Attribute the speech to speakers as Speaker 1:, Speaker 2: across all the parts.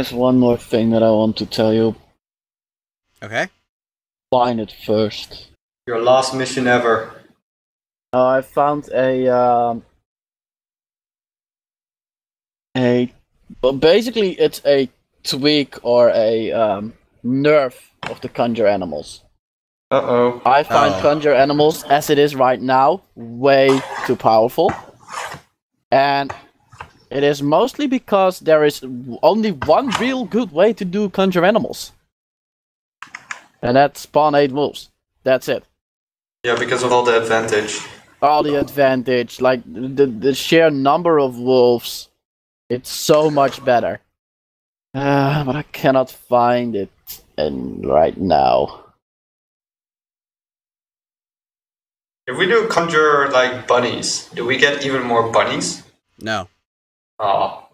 Speaker 1: There's one more thing that I want to tell you.
Speaker 2: Okay.
Speaker 1: Find it first.
Speaker 3: Your last mission ever.
Speaker 1: I found well, basically it's a tweak or a nerf of the conjure animals.
Speaker 3: Uh-oh.
Speaker 1: I find conjure animals, as it is right now, way too powerful. And it is mostly because there is only one real good way to do conjure animals. And that's spawn 8 wolves. That's it.
Speaker 3: Yeah, because of all the advantage.
Speaker 1: All the advantage, like the sheer number of wolves, it's so much better. But I cannot find it right now.
Speaker 3: If we do conjure, like, bunnies, do we get even more bunnies?
Speaker 2: No.
Speaker 3: Oh.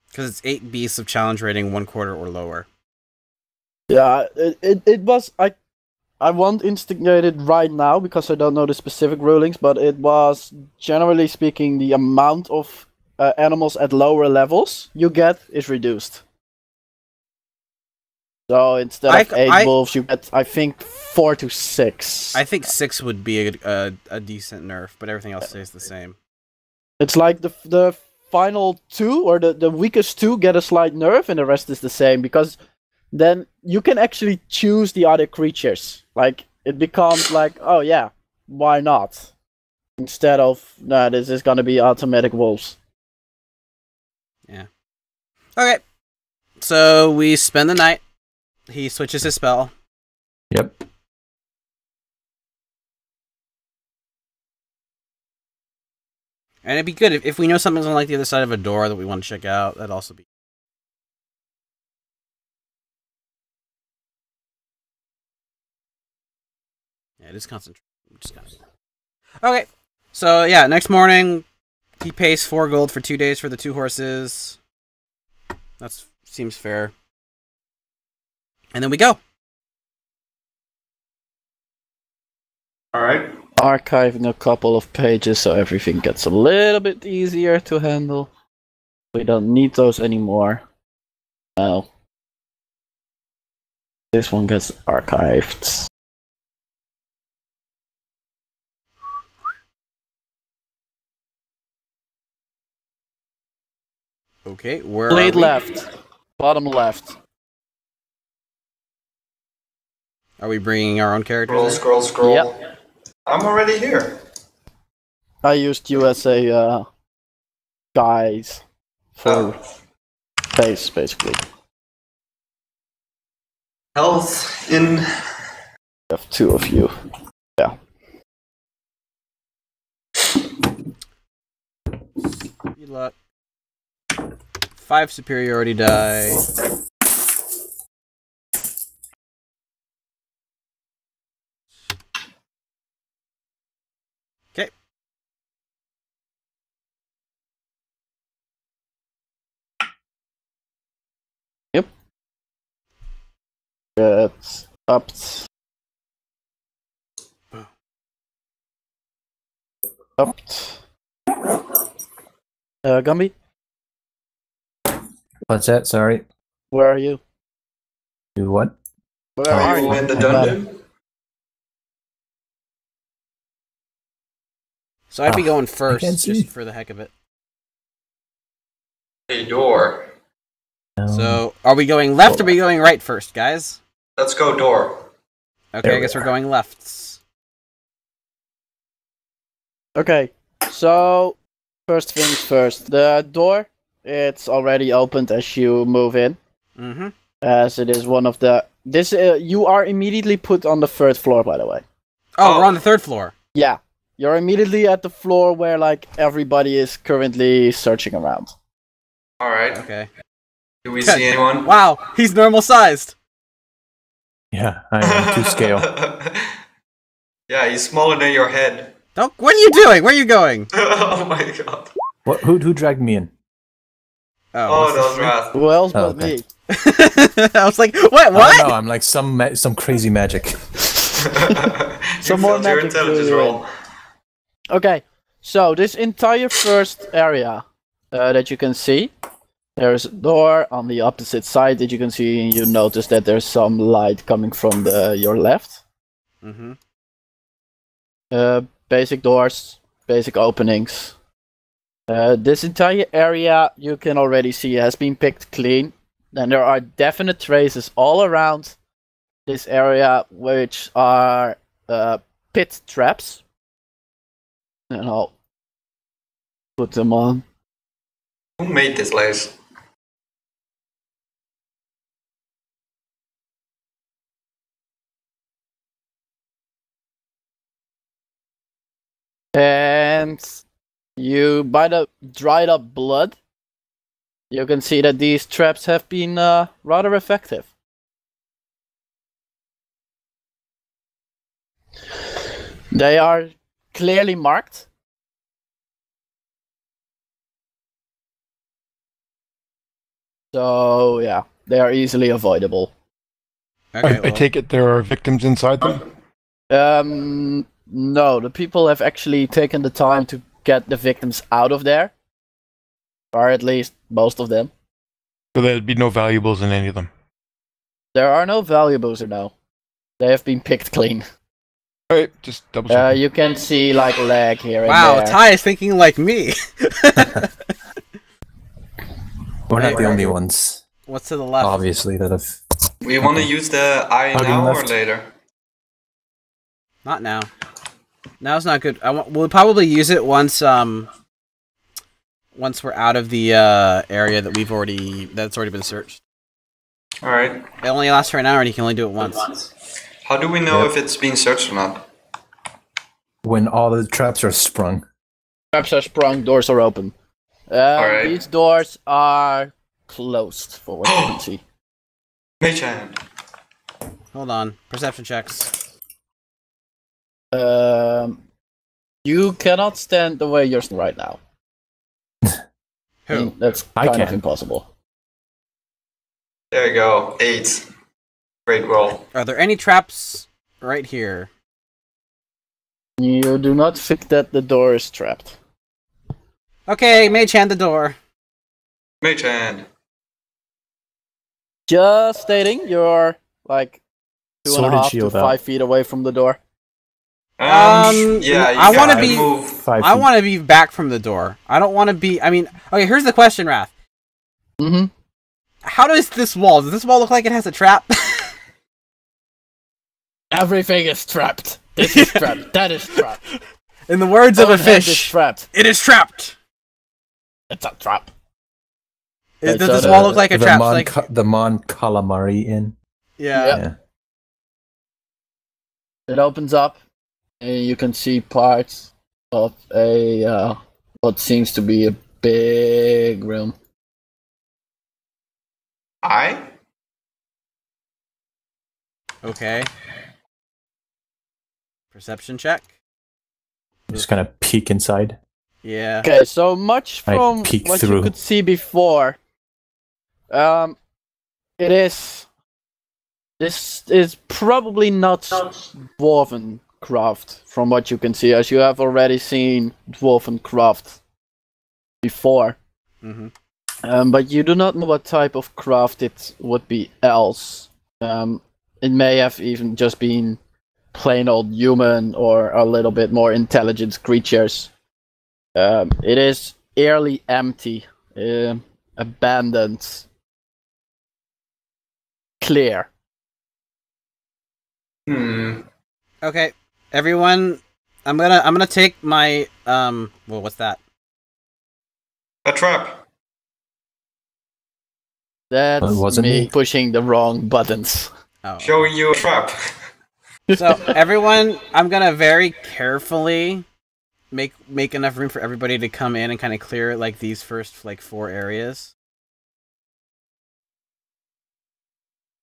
Speaker 2: Because it's 8 beasts of challenge rating 1/4 or lower.
Speaker 1: Yeah, it was... I won't instigate it right now because I don't know the specific rulings, but it was, generally speaking, the amount of animals at lower levels you get is reduced. So instead of 8 wolves, you get, I think, 4 to 6.
Speaker 2: I think 6 would be a decent nerf, but everything else stays the same.
Speaker 1: It's like the final 2, or the weakest 2 get a slight nerf, and the rest is the same, because then you can actually choose the other creatures. Like, it becomes like, oh yeah, why not? Instead of, nah, this is gonna be automatic wolves.
Speaker 2: Yeah. Okay. So we spend the night. He switches his spell.
Speaker 4: Yep.
Speaker 2: And it'd be good if we know something's on like the other side of a door that we want to check out. That'd also be. Yeah, just concentrate. Okay. So yeah, next morning he pays 4 gold for 2 days for the 2 horses. That seems fair. And then we go.
Speaker 3: Alright.
Speaker 1: Archiving a couple of pages so everything gets a little bit easier to handle. We don't need those anymore. Now, this one gets archived.
Speaker 2: Okay, where
Speaker 1: Blade
Speaker 2: are we?
Speaker 1: left. Bottom left.
Speaker 2: Are we bringing our own characters?
Speaker 3: Scroll.
Speaker 1: Yep.
Speaker 3: I'm already here.
Speaker 1: I used you as a guide for base, basically.
Speaker 3: Health in...
Speaker 1: I have 2 of you. Yeah.
Speaker 2: Good luck. 5 superiority die. Okay.
Speaker 1: Yep. Get upped. Upped. Gumby?
Speaker 4: What's that? Sorry.
Speaker 1: Where are you?
Speaker 4: Do what?
Speaker 1: Where
Speaker 3: Are you in the dungeon?
Speaker 2: So I'd be going first,
Speaker 4: can't see.
Speaker 2: just for the heck of it.
Speaker 3: A door.
Speaker 2: So, are we going left or are we going right first, guys?
Speaker 3: Let's go door.
Speaker 2: Okay, I guess we're going left.
Speaker 1: Okay, so first things first. The door, it's already opened as you move in.
Speaker 2: Mm-hmm.
Speaker 1: As it is one of the... you are immediately put on the 3rd floor, by the way.
Speaker 2: Oh, we're on the 3rd floor.
Speaker 1: Yeah. You're immediately at the floor where, like, everybody is currently searching around.
Speaker 3: Alright.
Speaker 2: Okay.
Speaker 3: Do we see anyone?
Speaker 2: Wow, he's normal sized.
Speaker 4: Yeah, I am 2 scale.
Speaker 3: Yeah, he's smaller than your head.
Speaker 2: Don't. What are you doing? Where are you going?
Speaker 3: Oh my god.
Speaker 4: What? Who dragged me in?
Speaker 3: Oh, that was Wrath.
Speaker 1: Who else but
Speaker 4: okay.
Speaker 1: me?
Speaker 2: I was like, what?
Speaker 4: No, I'm like some crazy magic.
Speaker 1: Some more
Speaker 3: failed your
Speaker 1: magic
Speaker 3: intelligence
Speaker 1: to-
Speaker 3: roll.
Speaker 1: Okay, so this entire first area that you can see There's a door on the opposite side that you can see, and you notice that there's some light coming from your left.
Speaker 2: Mm-hmm.
Speaker 1: Basic doors, basic openings. This entire area you can already see has been picked clean. And there are definite traces all around this area, which are pit traps. And I'll put them on.
Speaker 3: Who made this place?
Speaker 1: And by the dried up blood, you can see that these traps have been rather effective. They are clearly marked. So, yeah, they are easily avoidable.
Speaker 2: Okay,
Speaker 5: I take it there are victims inside them?
Speaker 1: No, the people have actually taken the time to get the victims out of there. Or at least most of them.
Speaker 5: So there'd be no valuables in any of them?
Speaker 1: There are no valuables or no. They have been picked clean.
Speaker 5: Alright, just double check.
Speaker 1: You can see like leg here and
Speaker 2: wow,
Speaker 1: there.
Speaker 2: Ty is thinking like me.
Speaker 4: We're not
Speaker 2: Hey,
Speaker 4: the only ones,
Speaker 2: What's to the left?
Speaker 4: obviously, that have.
Speaker 3: We want to use the eye
Speaker 4: Hugging
Speaker 3: now or
Speaker 4: left.
Speaker 3: later?
Speaker 2: Not now. Now's not good. We'll probably use it once we're out of the area that's already been searched.
Speaker 3: Alright.
Speaker 2: It only lasts for an hour, and you can only do it once.
Speaker 3: How do we know
Speaker 4: Yep.
Speaker 3: if it's being searched or not?
Speaker 4: When all the traps are sprung.
Speaker 1: Traps are sprung, doors are open.
Speaker 3: Alright.
Speaker 1: These doors are closed, for what you can see.
Speaker 3: Mage hand.
Speaker 2: Hold on. Perception checks.
Speaker 1: You cannot stand the way you're right now.
Speaker 2: Who?
Speaker 1: That's
Speaker 4: I
Speaker 1: kind of
Speaker 4: can.
Speaker 1: impossible.
Speaker 3: There you go. 8. Great roll.
Speaker 2: Are there any traps right here?
Speaker 1: You do not think that the door is trapped.
Speaker 2: Okay, mage hand the door.
Speaker 3: Mage hand.
Speaker 1: Just stating, you're like
Speaker 4: Sword and
Speaker 1: 2.5 to
Speaker 4: shield
Speaker 1: 5
Speaker 4: out.
Speaker 1: feet away from the door.
Speaker 3: Yeah,
Speaker 2: I
Speaker 3: you
Speaker 2: wanna
Speaker 3: can
Speaker 2: be-
Speaker 3: move.
Speaker 4: 5
Speaker 2: I
Speaker 4: feet.
Speaker 2: want to be back from the door. I don't want to be. I mean, okay. Here's the question, Wrath.
Speaker 1: Mm-hmm.
Speaker 2: How does this wall? Does this wall look like it has a trap?
Speaker 1: Everything is trapped. This is trapped. That is trapped.
Speaker 2: In the words of a
Speaker 1: Stonehenge is
Speaker 2: fish,
Speaker 1: trapped.
Speaker 2: it is trapped.
Speaker 1: It's a trap.
Speaker 2: Does
Speaker 1: so
Speaker 2: this
Speaker 1: the-
Speaker 2: wall look like a trap? Like,
Speaker 4: The Mon Calamari Inn.
Speaker 2: yeah.
Speaker 1: Yeah. It opens up, and you can see parts of a what seems to be a big room.
Speaker 3: Eye?
Speaker 2: Okay. Perception check.
Speaker 4: I'm just gonna peek inside.
Speaker 2: Yeah.
Speaker 1: Okay, so much
Speaker 4: I
Speaker 1: from
Speaker 4: peek
Speaker 1: what you
Speaker 4: through.
Speaker 1: could see before. It is. This is probably not dwarven craft, from what you can see, as you have already seen dwarven craft before.
Speaker 2: Mm-hmm.
Speaker 1: But you do not know what type of craft it would be else. It may have even just been plain old human or a little bit more intelligent creatures. It is eerily empty, abandoned, clear.
Speaker 2: Okay, everyone. I'm gonna take my well, what's that?
Speaker 3: A trap.
Speaker 1: That's
Speaker 4: Well, it wasn't
Speaker 1: me
Speaker 4: me.
Speaker 1: pushing the wrong buttons.
Speaker 2: Oh.
Speaker 3: Showing you a trap.
Speaker 2: So everyone, I'm gonna very carefully make enough room for everybody to come in and kind of clear like these first like 4 areas.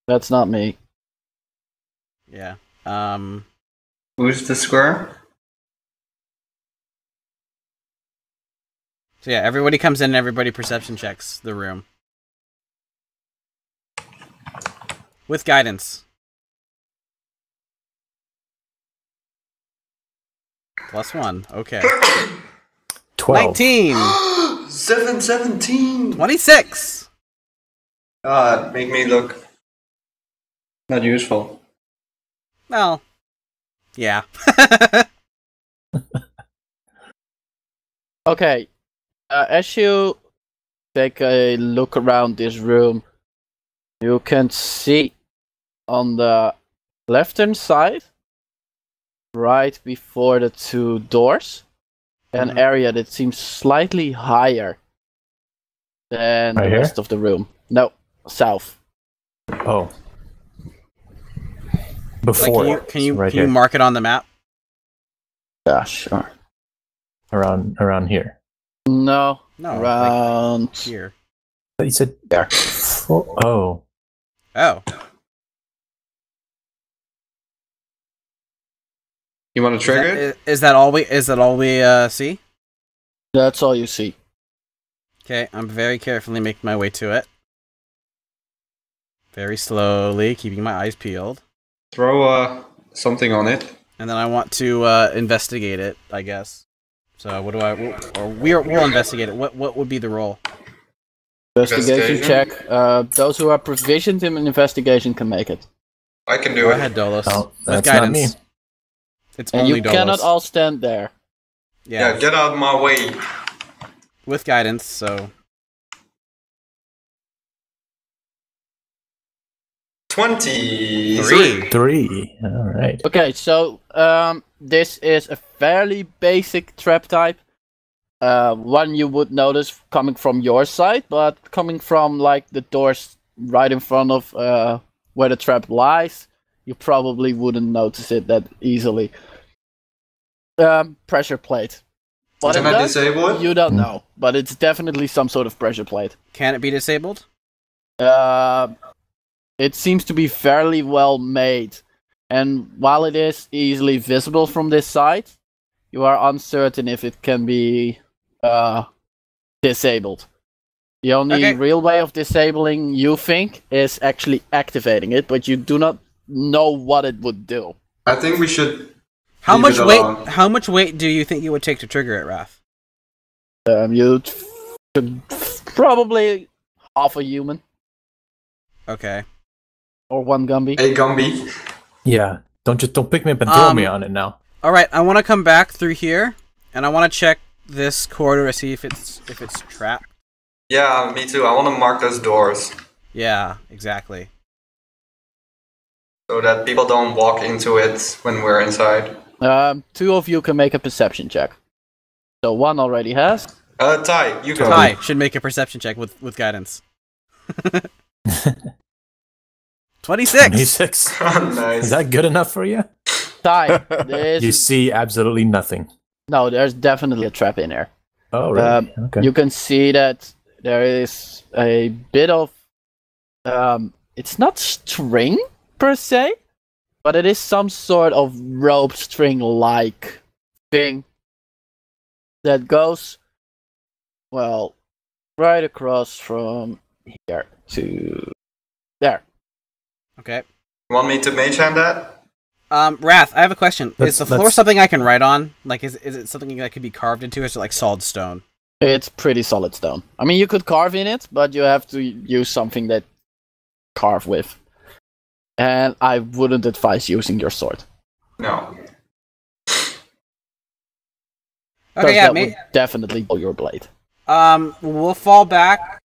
Speaker 1: That's not me.
Speaker 2: Yeah.
Speaker 3: Who's the square?
Speaker 2: So yeah, everybody comes in and everybody perception checks the room. With guidance. +1. Okay.
Speaker 4: 12.
Speaker 2: 19!
Speaker 3: 717.
Speaker 2: 26.
Speaker 3: Make me look not useful.
Speaker 2: Well, yeah.
Speaker 1: Okay. As you take a look around this room, you can see on the left-hand side, right before the two doors, an area that seems slightly higher than
Speaker 4: Right
Speaker 1: the
Speaker 4: here?
Speaker 1: rest of the room. No, south.
Speaker 4: Oh.
Speaker 2: Like,
Speaker 4: Before.
Speaker 2: can you
Speaker 4: right
Speaker 2: can you
Speaker 4: here.
Speaker 2: mark it on the map?
Speaker 1: Yeah, sure.
Speaker 4: Around here.
Speaker 1: No,
Speaker 2: No,
Speaker 1: around
Speaker 2: like here.
Speaker 4: You said
Speaker 1: there.
Speaker 4: oh.
Speaker 2: Oh,
Speaker 3: You want to trigger it?
Speaker 2: is that all we see?
Speaker 1: That's all you see.
Speaker 2: Okay, I'm very carefully making my way to it. Very slowly, keeping my eyes peeled.
Speaker 3: Throw something on it.
Speaker 2: And then I want to investigate it, I guess. So what do we'll investigate it. What would be the roll?
Speaker 1: Investigation check. Those who are provisioned in an investigation can make it.
Speaker 3: I can do
Speaker 2: Go
Speaker 3: it.
Speaker 2: ahead, Dolos.
Speaker 4: Oh,
Speaker 2: With
Speaker 4: that's
Speaker 2: guidance.
Speaker 4: not me.
Speaker 2: It's
Speaker 1: And
Speaker 2: only
Speaker 1: you
Speaker 2: Dolos.
Speaker 1: cannot all stand there.
Speaker 3: Yeah, get out of my way.
Speaker 2: With guidance, so
Speaker 3: 23.
Speaker 4: 3. All right.
Speaker 1: Okay, so this is a fairly basic trap type. One you would notice coming from your side, but coming from like the doors right in front of where the trap lies, you probably wouldn't notice it that easily. Pressure plate. What
Speaker 3: Can
Speaker 1: it
Speaker 3: I
Speaker 1: does,
Speaker 3: disable it?
Speaker 1: you don't know, but it's definitely some sort of pressure plate.
Speaker 2: can it be disabled?
Speaker 1: It seems to be fairly well made, and while it is easily visible from this side, you are uncertain if it can be disabled. The only real way of disabling, you think, is actually activating it, but you do not know what it would do.
Speaker 3: I think we should.
Speaker 2: How
Speaker 3: leave
Speaker 2: much
Speaker 3: it
Speaker 2: weight?
Speaker 3: alone.
Speaker 2: How much weight do you think it would take to trigger it, Wrath?
Speaker 1: You'd probably half a human
Speaker 2: Okay.
Speaker 1: or one Gumby.
Speaker 3: Hey, Gumby.
Speaker 4: Yeah. Don't pick me up and throw me on it now.
Speaker 2: All right. I want to come back through here, and I want to check this corridor to see if it's trapped.
Speaker 3: Yeah, me too. I want to mark those doors
Speaker 2: Yeah. Exactly.
Speaker 3: so that people don't walk into it when we're inside.
Speaker 1: Two of you can make a perception check. So one already has.
Speaker 3: Ty, you go.
Speaker 2: Ty should make a perception check with guidance. 26.
Speaker 4: 26.
Speaker 3: Nice.
Speaker 4: Is that good enough for you?
Speaker 1: Ty,
Speaker 4: You see absolutely nothing.
Speaker 1: no, there's definitely a trap in there.
Speaker 4: Oh, really? Okay.
Speaker 1: You can see that there is a bit of it's not string per se, but it is some sort of rope string like thing that goes right across from here to there.
Speaker 2: Okay.
Speaker 3: Want me to mage hand that?
Speaker 2: Wrath, I have a question. Is
Speaker 4: Let's-
Speaker 2: the floor
Speaker 4: let's-
Speaker 2: something I can write on? Like, is it something that could be carved into? Or is it like solid stone?
Speaker 1: It's pretty solid stone. I mean, you could carve in it, but you have to use something that carve with. And I wouldn't advise using your sword.
Speaker 3: No.
Speaker 2: Okay, yeah,
Speaker 1: that would definitely blow your blade.
Speaker 2: we'll fall back.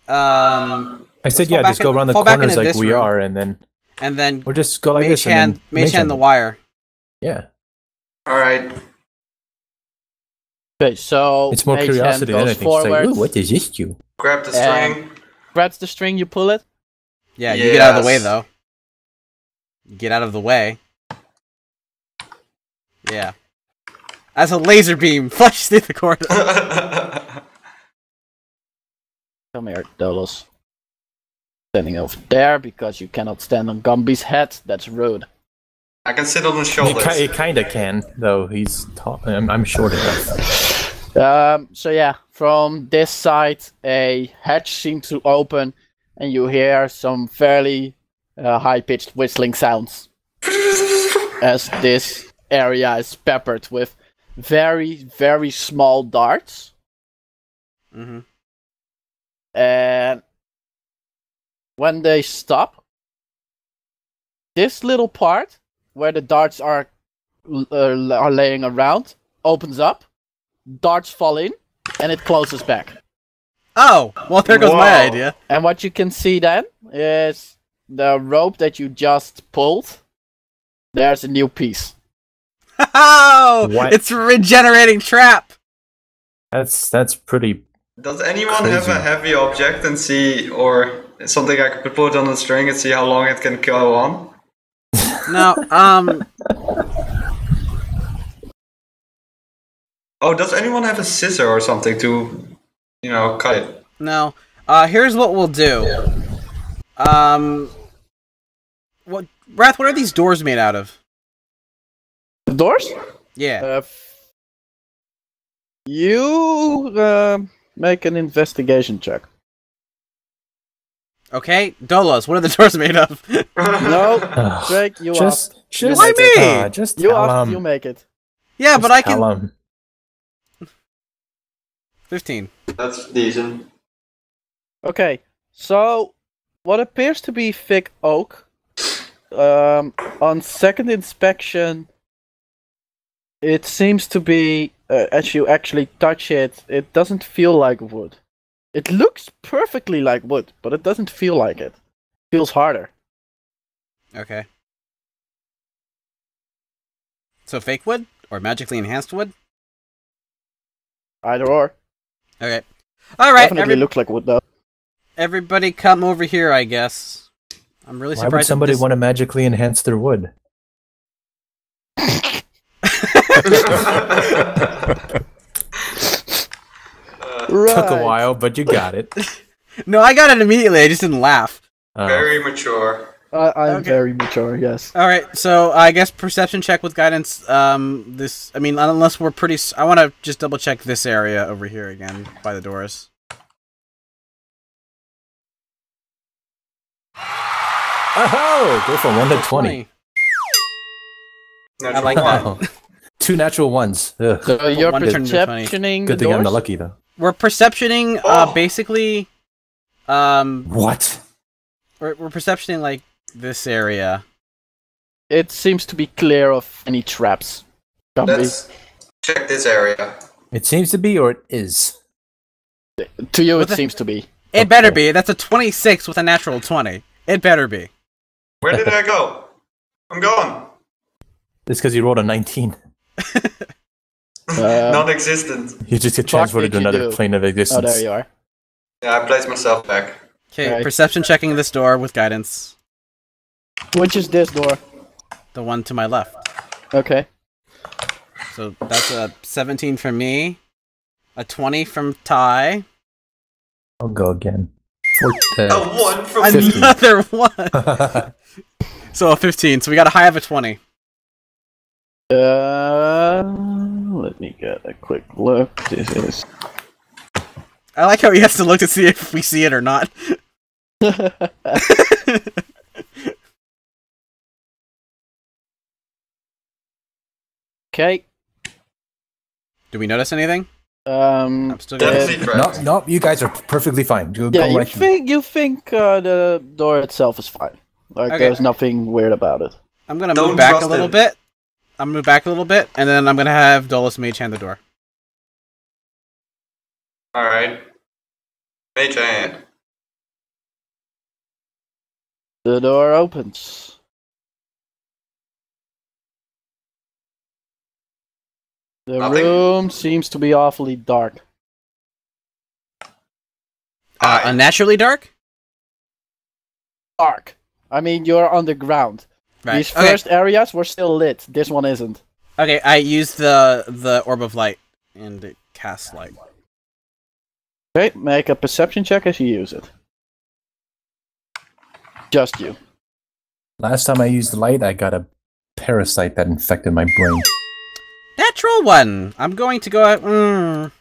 Speaker 4: I said,
Speaker 2: fall
Speaker 4: yeah,
Speaker 2: back
Speaker 4: just go
Speaker 2: in-
Speaker 4: around the
Speaker 2: fall back
Speaker 4: corners
Speaker 2: into
Speaker 4: like
Speaker 2: this
Speaker 4: we
Speaker 2: room.
Speaker 4: are, and then
Speaker 2: and then
Speaker 4: we'll just go like
Speaker 2: mage
Speaker 4: this.
Speaker 2: hand,
Speaker 4: and then
Speaker 2: mage hand the wire.
Speaker 4: Yeah.
Speaker 3: Alright.
Speaker 1: Okay, so
Speaker 4: It's more
Speaker 1: mage hand
Speaker 4: curiosity than
Speaker 1: goes
Speaker 4: anything. It's like,
Speaker 1: forward,
Speaker 4: ooh, what is this you?
Speaker 3: Grab the string.
Speaker 1: grabs the string, you pull it.
Speaker 2: Yeah, you get out of the way
Speaker 3: Yes.
Speaker 2: though. You get out of the way. Yeah. As a laser beam flashes through the corridor.
Speaker 1: Come here, Dolos. Standing over there because you cannot stand on Gumby's head. That's rude.
Speaker 3: I can sit on his
Speaker 4: He
Speaker 3: shoulders.
Speaker 4: kind of can, though. He's tall. I'm short enough.
Speaker 1: So yeah, from this side, a hatch seems to open, and you hear some fairly high-pitched whistling sounds as this area is peppered with very, very small darts
Speaker 2: Mm-hmm.
Speaker 1: And when they stop, this little part where the darts are laying around opens up, darts fall in, and it closes back.
Speaker 2: Oh, well, there goes my idea.
Speaker 1: And what you can see then is the rope that you just pulled. There's a new piece.
Speaker 2: Oh,
Speaker 4: What?
Speaker 2: it's a regenerating trap.
Speaker 4: That's pretty.
Speaker 3: Does anyone
Speaker 4: Crazy.
Speaker 3: have a heavy object and see, or something I could put on a string and see how long it can go on?
Speaker 2: No,
Speaker 3: Oh, does anyone have a scissor or something to, cut it?
Speaker 2: no. Here's what we'll do. Wrath, what are these doors made out of?
Speaker 1: The doors?
Speaker 2: Yeah.
Speaker 1: You make an investigation check.
Speaker 2: Okay, Dolos, what are the doors made of?
Speaker 1: No, Drake, you asked.
Speaker 4: Just
Speaker 2: Why me?
Speaker 4: Just
Speaker 1: You
Speaker 4: tell
Speaker 1: asked,
Speaker 4: him.
Speaker 1: you make it.
Speaker 2: Yeah, but I
Speaker 4: Tell
Speaker 2: can.
Speaker 4: him.
Speaker 2: 15.
Speaker 3: That's decent.
Speaker 1: Okay, so what appears to be thick oak. On second inspection, it seems to be, as you actually touch it, it doesn't feel like wood. It looks perfectly like wood, but it doesn't feel like it. It feels harder.
Speaker 2: Okay. So fake wood? Or magically enhanced wood?
Speaker 1: Either or.
Speaker 2: Okay. Alright,
Speaker 1: Definitely looks like wood, though.
Speaker 2: everybody come over here, I guess. I'm really
Speaker 4: Why
Speaker 2: surprised
Speaker 4: would somebody
Speaker 2: that this...
Speaker 4: want to magically enhance their wood? Took a while, but you got it.
Speaker 2: No, I got it immediately, I just didn't laugh.
Speaker 3: Very mature.
Speaker 1: I'm
Speaker 2: Okay.
Speaker 1: very mature, yes.
Speaker 2: Alright, so I guess perception check with guidance, unless we're pretty... I want to just double check this area over here again, by the doors.
Speaker 4: Oh, go from 1 to 20.
Speaker 2: I like that.
Speaker 4: Wow. 2 natural ones. Ugh.
Speaker 1: So you're
Speaker 2: One turned into 20.
Speaker 1: perceptioning
Speaker 4: Good
Speaker 1: the
Speaker 4: thing I'm
Speaker 1: doors?
Speaker 4: not lucky though.
Speaker 2: We're perceptioning, basically,
Speaker 4: What?
Speaker 2: we're perceptioning, like, this area.
Speaker 1: It seems to be clear of any traps.
Speaker 3: Let's check this area.
Speaker 4: It seems to be, or it is.
Speaker 1: To you,
Speaker 2: What
Speaker 1: it
Speaker 2: the-
Speaker 1: seems to be.
Speaker 2: It better be. That's a 26 with a natural 20. It better be.
Speaker 3: Where did I go? I'm gone.
Speaker 4: It's because you rolled a 19.
Speaker 3: Non-existent.
Speaker 4: You just get
Speaker 1: Fuck
Speaker 4: transported to
Speaker 1: did you
Speaker 4: another
Speaker 1: do?
Speaker 4: plane of
Speaker 1: Oh,
Speaker 4: existence.
Speaker 1: there you are.
Speaker 3: Yeah, I placed myself back.
Speaker 2: Okay,
Speaker 1: Right.
Speaker 2: perception checking this door with guidance.
Speaker 1: Which is this door?
Speaker 2: The one to my left.
Speaker 1: Okay.
Speaker 2: So that's a 17 from me, a 20 from Ty,
Speaker 4: I'll go again.
Speaker 3: A 1 from me.
Speaker 2: another one. So a 15. So we got a high of a 20.
Speaker 1: Let me get a quick look. This is.
Speaker 2: I like how he has to look to see if we see it or not.
Speaker 1: Okay.
Speaker 2: Do we notice anything?
Speaker 1: Um.
Speaker 2: I'm still gonna...
Speaker 3: Definitely correct.
Speaker 4: No, you guys are perfectly fine. Go
Speaker 1: Yeah, you
Speaker 4: right through.
Speaker 1: think the door itself is fine. Like
Speaker 2: Okay.
Speaker 1: there's nothing weird about it.
Speaker 2: I'm gonna
Speaker 3: Don't
Speaker 2: move back a
Speaker 3: trust
Speaker 2: little
Speaker 3: him.
Speaker 2: bit. I'm gonna move back a little bit, and then I'm gonna have Dolos Mage hand the door.
Speaker 3: Alright. Mage hand.
Speaker 1: The door opens. The
Speaker 3: Nothing?
Speaker 1: room seems to be awfully dark.
Speaker 2: Unnaturally dark?
Speaker 1: Dark. I mean, you're underground.
Speaker 2: Right.
Speaker 1: These first areas were still lit. This one isn't.
Speaker 2: Okay, I use the orb of light and it casts light.
Speaker 1: Okay, make a perception check as you use it. Just you.
Speaker 4: Last time I used the light, I got a parasite that infected my brain.
Speaker 2: Natural one. I'm going to go out.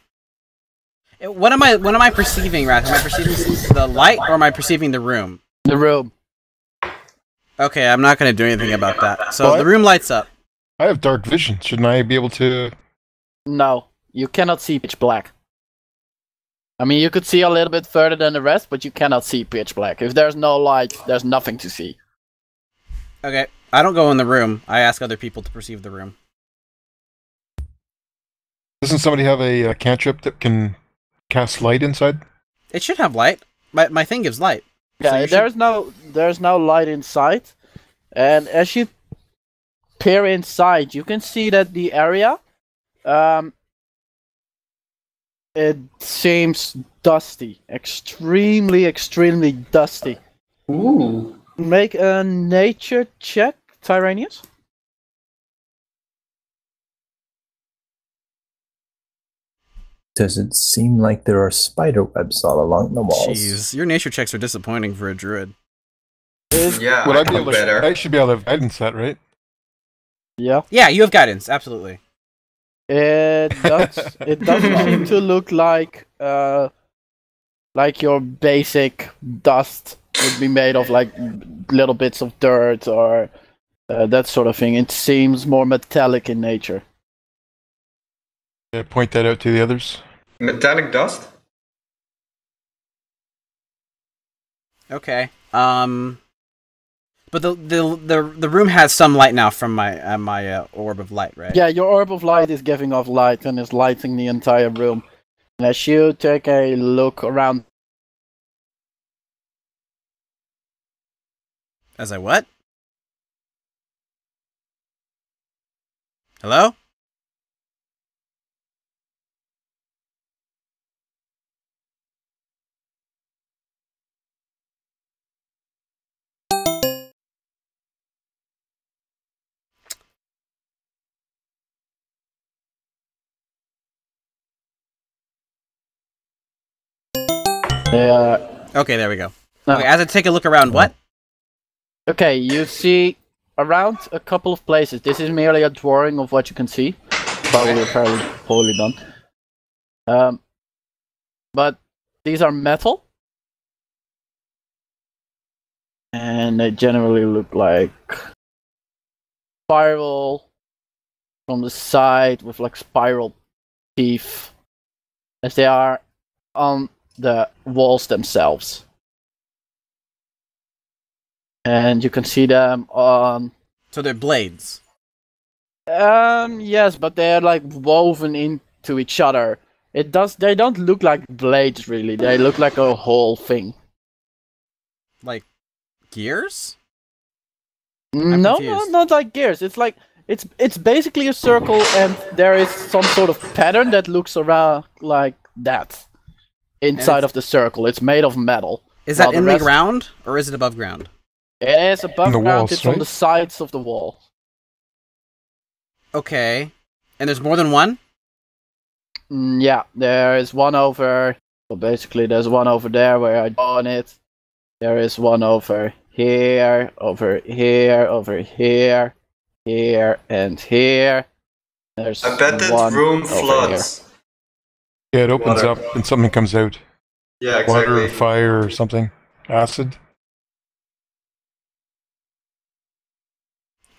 Speaker 2: What am I perceiving, Wrath? Am I perceiving the light or am I perceiving the room?
Speaker 1: The room.
Speaker 2: Okay, I'm not going to do anything about that. So
Speaker 5: What?
Speaker 2: the room lights up.
Speaker 5: I have dark vision. Shouldn't I be able to?
Speaker 1: No, you cannot see pitch black. I mean, you could see a little bit further than the rest, but you cannot see pitch black. If there's no light, there's nothing to see.
Speaker 2: Okay, I don't go in the room. I ask other people to perceive the room.
Speaker 5: Doesn't somebody have a cantrip that can cast light inside?
Speaker 2: It should have light. My thing gives light.
Speaker 1: Yeah,
Speaker 2: So
Speaker 1: there's no light inside, and as you peer inside, you can see that the area, it seems dusty, extremely dusty.
Speaker 6: Ooh.
Speaker 1: Make a nature check, Tyraneus.
Speaker 4: Does it seem like there are spider webs all along the walls?
Speaker 2: Jeez, your nature checks are disappointing for a druid.
Speaker 3: Yeah,
Speaker 5: Would I be
Speaker 3: I'm
Speaker 5: able
Speaker 3: better.
Speaker 5: to? I should be able to have guidance that, right?
Speaker 1: Yeah.
Speaker 2: Yeah, you have guidance, absolutely.
Speaker 1: It does. It doesn't seem to look like your basic dust would be made of like little bits of dirt or that sort of thing. It seems more metallic in nature.
Speaker 5: Yeah, point that out to the others.
Speaker 3: Metallic dust?
Speaker 2: Okay. But the room has some light now from my orb of light, right?
Speaker 1: Yeah, your orb of light is giving off light and is lighting the entire room. And as you take a look around,
Speaker 2: As I what? Hello? Okay, there we go.
Speaker 1: No.
Speaker 2: Okay, as I take a look around, what?
Speaker 1: Okay, you see around a couple of places. This is merely a drawing of what you can see. Probably fairly poorly done. But these are metal. And they generally look like spiral from the side with like spiral teeth as they are on the walls themselves. And you can see them on...
Speaker 2: So they're blades.
Speaker 1: Yes, but they're like woven into each other. They don't look like blades really. They look like a whole thing.
Speaker 2: Like gears?
Speaker 1: No,
Speaker 2: confused.
Speaker 1: not like gears. It's like it's basically a circle, and there is some sort of pattern that looks around like that inside of the circle. It's made of metal.
Speaker 2: Is that
Speaker 1: While
Speaker 2: in
Speaker 1: the
Speaker 2: the
Speaker 1: rest-
Speaker 2: ground or is it above ground?
Speaker 1: It is above
Speaker 5: the
Speaker 1: ground.
Speaker 5: walls,
Speaker 1: It's on
Speaker 5: right?
Speaker 1: the sides of the wall.
Speaker 2: Okay. And there's more than one?
Speaker 1: Yeah, there is one over. Well, basically, there's one over there where I draw on it. There is one over here, over here, over here, here, and here. There's
Speaker 3: I bet that
Speaker 1: one
Speaker 3: room
Speaker 1: over
Speaker 3: floods.
Speaker 5: Yeah, it opens
Speaker 3: Water.
Speaker 5: up and something comes out.
Speaker 3: Yeah, exactly.
Speaker 5: Water or fire or something. Acid.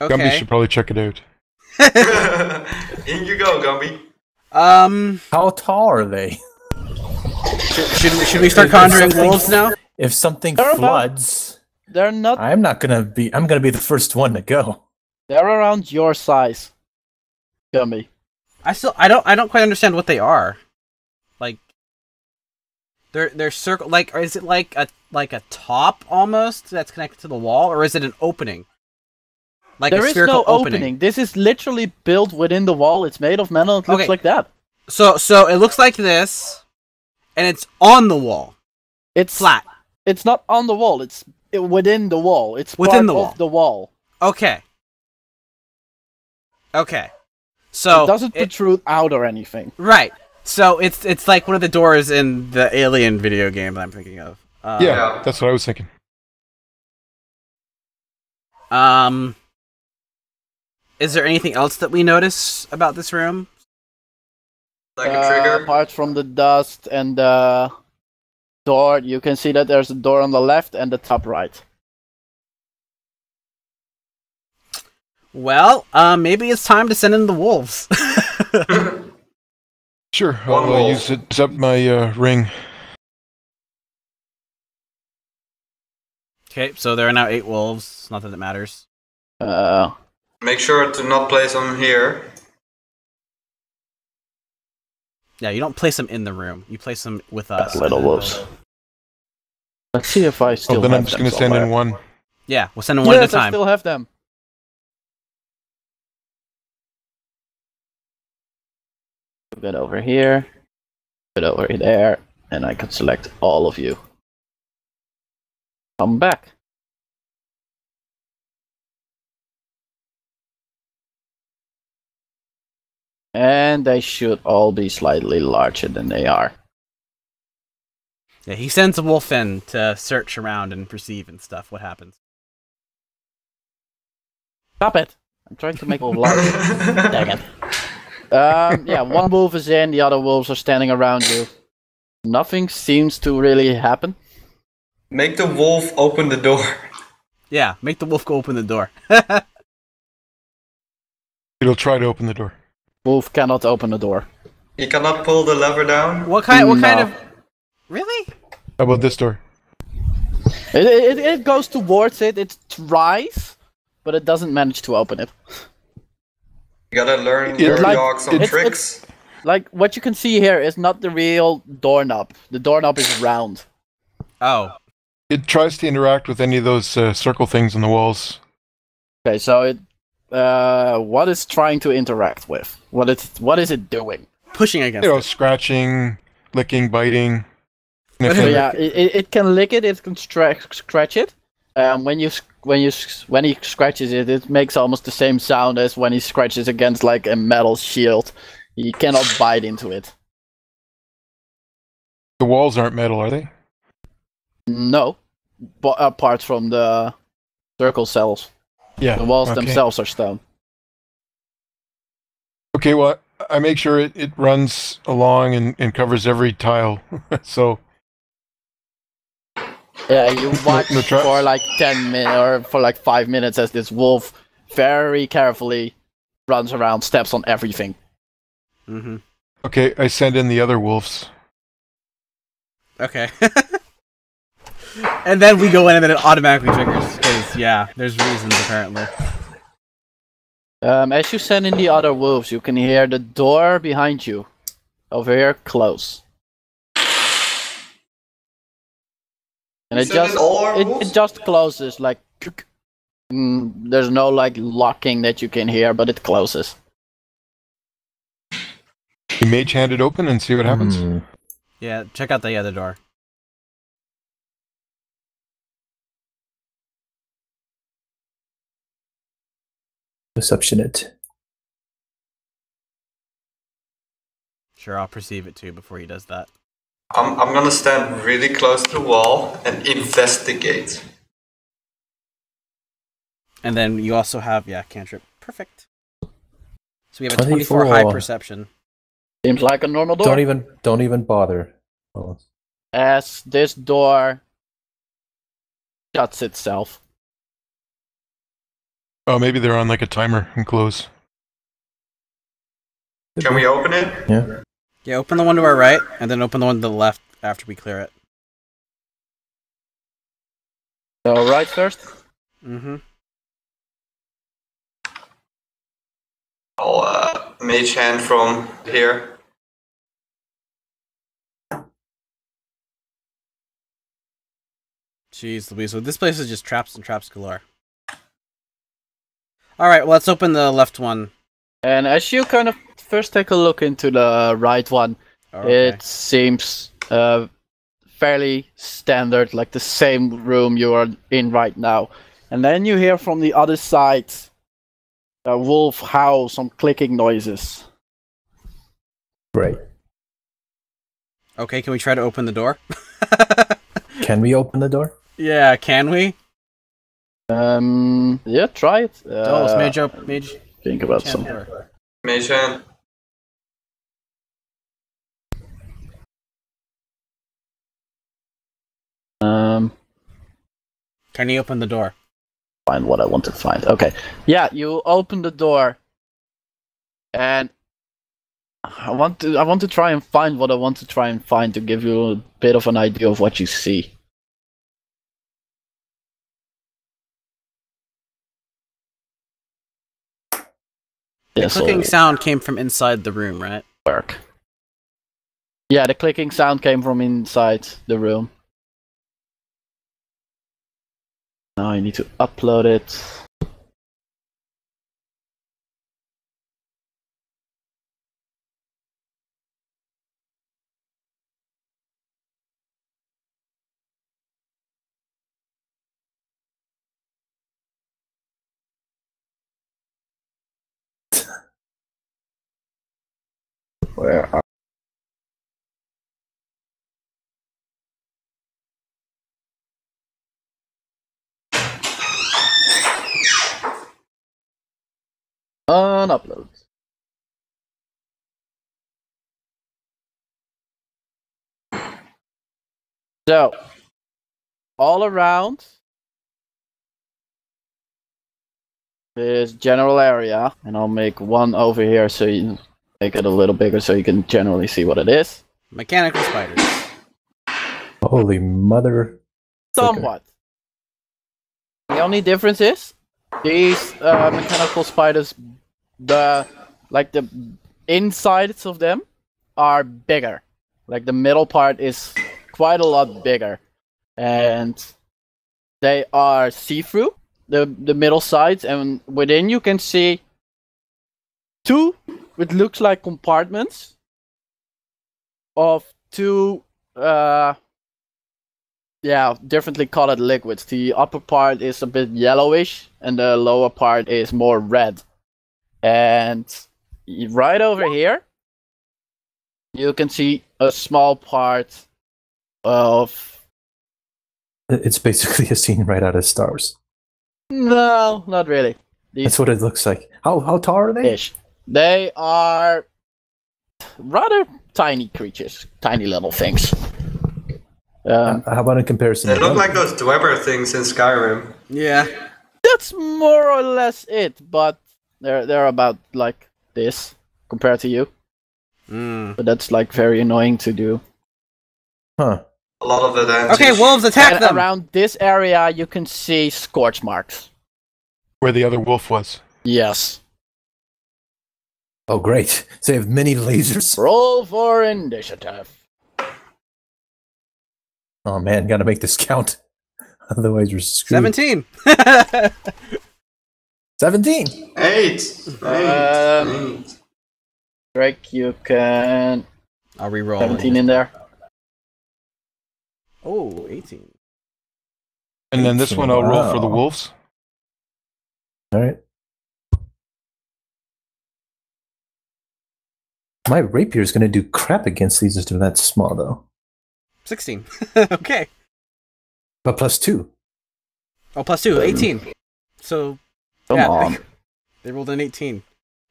Speaker 5: Gumby
Speaker 2: Okay.
Speaker 5: should probably check it out.
Speaker 3: In you go, Gumby.
Speaker 4: How tall are they?
Speaker 2: Should we start conjuring wolves now?
Speaker 4: If something
Speaker 1: They're about-
Speaker 4: floods,
Speaker 1: They're not.
Speaker 4: I'm gonna be the first one to go.
Speaker 1: They're around your size. Gummy.
Speaker 2: I don't quite understand what they are. Like they're circle, like, or is it like a top almost that's connected to the wall, or is it an opening? Like
Speaker 1: There
Speaker 2: a
Speaker 1: is
Speaker 2: spherical
Speaker 1: no opening. This is literally built within the wall. It's made of metal. It looks
Speaker 2: Okay.
Speaker 1: like that.
Speaker 2: So it looks like this, and it's on the wall,
Speaker 1: It's
Speaker 2: flat.
Speaker 1: It's not on the wall. It's within the wall. It's
Speaker 2: Within
Speaker 1: part
Speaker 2: the wall.
Speaker 1: of the wall.
Speaker 2: Okay. Okay. So
Speaker 1: It doesn't protrude out or anything.
Speaker 2: right. So it's like one of the doors in the Alien video game that I'm thinking of.
Speaker 5: Yeah, that's what I was thinking.
Speaker 2: Is there anything else that we notice about this room?
Speaker 3: Like a trigger.
Speaker 1: Apart from the dust and the door, you can see that there's a door on the left and the top right.
Speaker 2: Well, maybe it's time to send in the wolves.
Speaker 5: Sure,
Speaker 3: One
Speaker 5: I'll
Speaker 3: wolf.
Speaker 5: use up my ring.
Speaker 2: Okay, so there are now 8 wolves. Not that it matters.
Speaker 3: Make sure to not place them here.
Speaker 2: Yeah, you don't place them in the room. You place them with us.
Speaker 1: Little wolves. Let's see if I still
Speaker 5: then
Speaker 1: have
Speaker 5: I'm just
Speaker 1: them
Speaker 5: going to send in
Speaker 1: somewhere.
Speaker 5: one.
Speaker 2: Yeah, we'll send them one at a
Speaker 1: Yes, I
Speaker 2: time.
Speaker 1: still have them. Move it over here. Put it over there. And I can select all of you. Come back. And they should all be slightly larger than they are.
Speaker 2: Yeah, he sends a wolf in to search around and perceive and stuff. What happens?
Speaker 1: Stop it! I'm trying to make a large. Dang it. Yeah, one wolf is in, the other wolves are standing around you. Nothing seems to really happen.
Speaker 3: Make the wolf open the door.
Speaker 2: Yeah, make the wolf go open the door.
Speaker 5: It'll try to open the door.
Speaker 1: Wolf cannot open the door.
Speaker 3: You cannot pull the lever down.
Speaker 2: What kind
Speaker 1: No.
Speaker 2: of... Really?
Speaker 5: How about this door?
Speaker 1: It goes towards it, it tries, but it doesn't manage to open it.
Speaker 3: You gotta learn
Speaker 5: It
Speaker 3: your
Speaker 1: like-
Speaker 3: dog some
Speaker 1: it's-
Speaker 3: tricks.
Speaker 1: Like, what you can see here is not the real doorknob. The doorknob is round.
Speaker 2: Oh.
Speaker 5: It tries to interact with any of those circle things on the walls.
Speaker 1: Okay, so it... what is trying to interact with? What is it doing?
Speaker 2: Pushing against
Speaker 5: You know,
Speaker 2: it.
Speaker 5: scratching, licking, biting.
Speaker 2: But
Speaker 1: So
Speaker 2: Yeah.
Speaker 1: yeah, it can lick it, it can scratch it. When he scratches it, it makes almost the same sound as when he scratches against like a metal shield. He cannot bite into it.
Speaker 5: The walls aren't metal, are they?
Speaker 1: No, but apart from the circle cells,
Speaker 5: Yeah.
Speaker 1: the walls
Speaker 5: okay.
Speaker 1: themselves are stone.
Speaker 5: Okay, well, I make sure it runs along and covers every tile. So,
Speaker 1: Yeah, you watch
Speaker 5: no traps?
Speaker 1: for like 10 minutes or for like 5 minutes as this wolf very carefully runs around, steps on everything.
Speaker 2: Mm-hmm.
Speaker 5: okay, I send in the other wolves.
Speaker 2: Okay. And then we go in and then it automatically triggers. Because, yeah, there's reasons apparently.
Speaker 1: As you send in the other wolves, you can hear the door behind you over here close. And it
Speaker 3: Send in
Speaker 1: just
Speaker 3: all our
Speaker 1: it
Speaker 3: wolves?
Speaker 1: just closes like there's no like locking that you can hear, but it closes.
Speaker 5: You mage hand it open and see what happens.
Speaker 4: Hmm.
Speaker 2: Yeah, check out the other door.
Speaker 4: Deception it.
Speaker 2: Sure, I'll perceive it too before he does that.
Speaker 3: I'm gonna stand really close to the wall and investigate.
Speaker 2: And then you also have, yeah, cantrip. Perfect. So we have a 24 high perception.
Speaker 1: Seems like a normal door.
Speaker 4: Don't even bother. Oh,
Speaker 1: As this door shuts itself.
Speaker 5: Oh, maybe they're on like a timer and close.
Speaker 3: Can we open it?
Speaker 4: yeah.
Speaker 2: Yeah, open the one to our right, and then open the one to the left after we clear it.
Speaker 1: So right first.
Speaker 2: Mm-hmm.
Speaker 3: I'll mage hand from here.
Speaker 2: Jeez Louise, so this place is just traps and traps galore. Alright, well, let's open the left one.
Speaker 1: And as you kind of first take a look into the right one,
Speaker 2: Okay.
Speaker 1: it seems fairly standard, like the same room you are in right now. And then you hear from the other side a wolf howl, some clicking noises.
Speaker 4: Great.
Speaker 2: Okay, can we try to open the door?
Speaker 4: Can we open the door?
Speaker 2: Yeah, can we?
Speaker 1: Yeah, try it.
Speaker 2: Dolos, mage.
Speaker 1: Think about
Speaker 2: Chant
Speaker 1: something.
Speaker 2: door.
Speaker 3: Mage hand.
Speaker 2: Can you open the door?
Speaker 1: Find what I want to find. Okay. Yeah, you open the door, and I want to try and find what I want to try and find to give you a bit of an idea of what you see.
Speaker 2: The clicking sound came from inside the room, right?
Speaker 1: Work. Yeah, the clicking sound came from inside the room. Now I need to upload it. Where are unupload? So, all around this general area, and I'll make one over here so you make it a little bigger so you can generally see what it is.
Speaker 2: Mechanical spiders.
Speaker 4: Holy mother.
Speaker 1: Somewhat. The only difference is these mechanical spiders, the insides of them are bigger. Like the middle part is quite a lot bigger, and they are see-through, the middle sides, and within you can see two, it looks like compartments of two differently colored liquids. The upper part is a bit yellowish and the lower part is more red. And right over here you can see a small part of...
Speaker 4: It's basically a scene right out of Star Wars.
Speaker 1: No, not really.
Speaker 4: That's what it looks like. How tall are they?
Speaker 1: Ish. They are rather tiny creatures, tiny little things.
Speaker 4: How about in comparison?
Speaker 3: They look like those Dweber things in Skyrim.
Speaker 2: Yeah.
Speaker 1: That's more or less it, but they're about like this compared to you. But that's like very annoying to do.
Speaker 4: Huh.
Speaker 3: A lot of it.
Speaker 2: Okay, wolves, attack them!
Speaker 1: Around this area, you can see scorch marks.
Speaker 5: Where the other wolf was.
Speaker 1: Yes.
Speaker 4: Oh, great. So they have many lasers.
Speaker 1: Roll for initiative.
Speaker 4: Oh, man, gotta make this count. Otherwise, we're screwed.
Speaker 2: 17!
Speaker 4: 17!
Speaker 3: 8!
Speaker 1: Drake, you can...
Speaker 2: I'll reroll.
Speaker 1: 17 in there.
Speaker 2: Oh, 18.
Speaker 5: And then this one I'll roll for the wolves.
Speaker 4: Alright. My rapier is gonna do crap against these if they're that small, though.
Speaker 2: 16. Okay.
Speaker 4: But +2.
Speaker 2: Oh, +2, 18. So,
Speaker 1: Come
Speaker 2: yeah,
Speaker 1: on.
Speaker 2: they rolled an 18.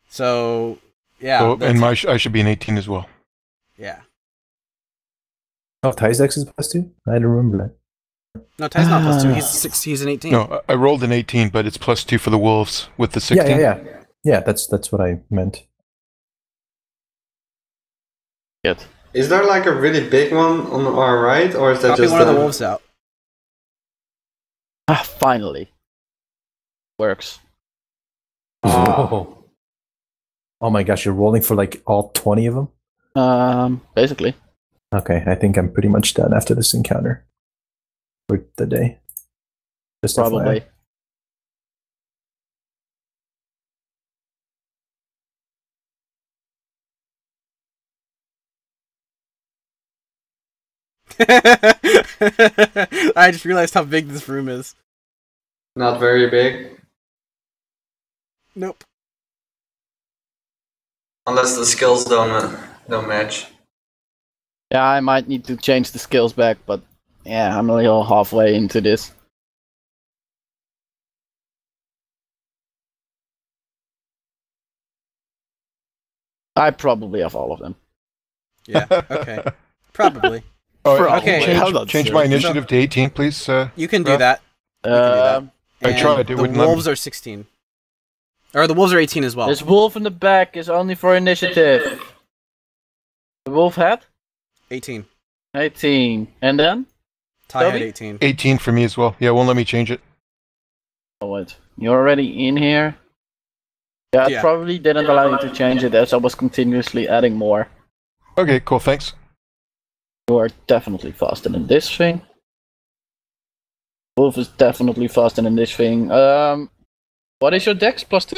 Speaker 2: So, yeah.
Speaker 5: So, and I should be an 18 as well.
Speaker 2: Yeah.
Speaker 4: Oh, Ty's Dex is +2? I don't remember that.
Speaker 2: No, Ty's not +2. He's an 18.
Speaker 5: No, I rolled an 18, but it's +2 for the wolves with the 16.
Speaker 4: Yeah, that's what I meant.
Speaker 1: Good.
Speaker 3: Is there like a really big one on our right, or is that
Speaker 2: Copy
Speaker 3: just
Speaker 2: one of the wolves out.
Speaker 1: Ah, finally. Works.
Speaker 4: Oh. Oh my gosh, you're rolling for like all 20 of them?
Speaker 1: Basically.
Speaker 4: Okay, I think I'm pretty much done after this encounter. For the day. Just
Speaker 1: Probably.
Speaker 4: FYI.
Speaker 2: I just realized how big this room is.
Speaker 3: Not very big.
Speaker 2: Nope.
Speaker 3: Unless the skills don't match.
Speaker 1: Yeah, I might need to change the skills back, but yeah, I'm a little halfway into this. I probably have all of them.
Speaker 2: Yeah, okay. Probably.
Speaker 5: Oh,
Speaker 2: Okay.
Speaker 5: Change my initiative to 18, please.
Speaker 2: You can do that.
Speaker 5: I tried. It
Speaker 2: The
Speaker 5: wouldn't let
Speaker 2: wolves
Speaker 5: me.
Speaker 2: are 16. Or the wolves are 18 as well.
Speaker 1: This wolf in the back is only for initiative. The wolf had
Speaker 2: 18.
Speaker 1: 18. And then?
Speaker 2: Ty had
Speaker 1: Toby?
Speaker 2: 18.
Speaker 5: 18 for me as well. Yeah, it won't let me change it.
Speaker 1: Oh, wait. You're already in here? Yeah, it
Speaker 2: Yeah.
Speaker 1: probably didn't allow you to change it as I was continuously adding more.
Speaker 5: Okay, cool. Thanks.
Speaker 1: You are definitely faster than this thing. Wolf is definitely faster than this thing. What is your dex? +2?